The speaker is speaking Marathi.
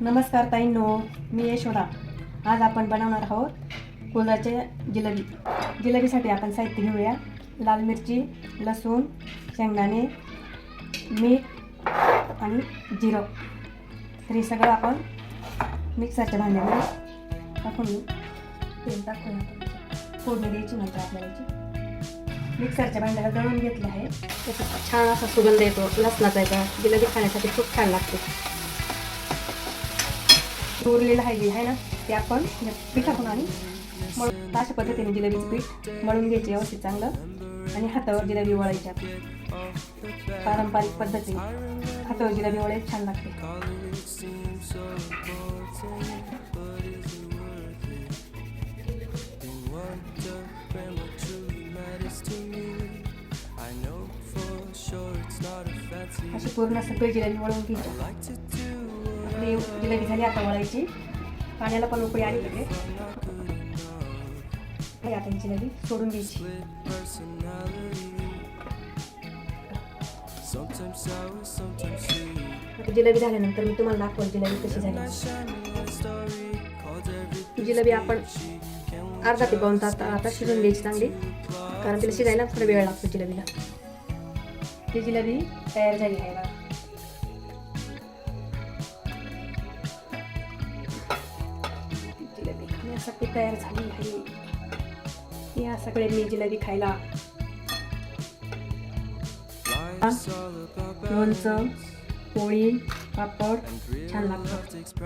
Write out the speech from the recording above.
नमस्कार ताईंनो, मी यशोदा. आज आपण बनवणार आहोत कुळथाची जिलेबी. जिलेबीसाठी आपण साहित्य घेऊया. लाल मिरची, लसूण, शेंगदाणे, मीठ आणि जिरं. तर हे सगळं आपण मिक्सरच्या भांड्यामध्ये टाकून तेल टाकून फोडणी द्यायची. नंतर आपल्याला मिक्सरच्या भांड्याला दळून घेतलं आहे. त्याचा छान असा सुगंध येतो लसणाचा. याचा जिलेबी खाण्यासाठी खूप छान लागते. उरलेलं आहे जे आहे ना, ते आपण पिठातून आणि मळून अशा पद्धतीने जिलेबीचं पीठ मळून घ्यायचे व्यवस्थित चांगलं आणि हातावर जिलेबी वळायची. पारंपरिक पद्धतीने हातावर जिलेबी वळायची छान लागते. अशी पूर्ण सगळी जिलेबी वळून घ्यायची. आपली जिलेबी झाली आता वळायची. पाण्याला पण उकळी आली पाहिजे. आता ही जिलेबी सोडून द्यायची. आता जिलेबी झाल्यानंतर मी तुम्हाला दाखवल जिलेबी कशी झाली. जिलेबी आपण अर्धा ते पाऊण तास आता शिजून द्यायची चांगली, कारण तिला शिजायला थोडा वेळ लागतो जिलेबीला. ती जिलेबी तयार झाली आहे. जिलेबी खाण्यासाठी तयार झाली आहे. या सगळ्यांनी जिलेबी खायला. लोणचं, पोळी, पापड छान लागतं.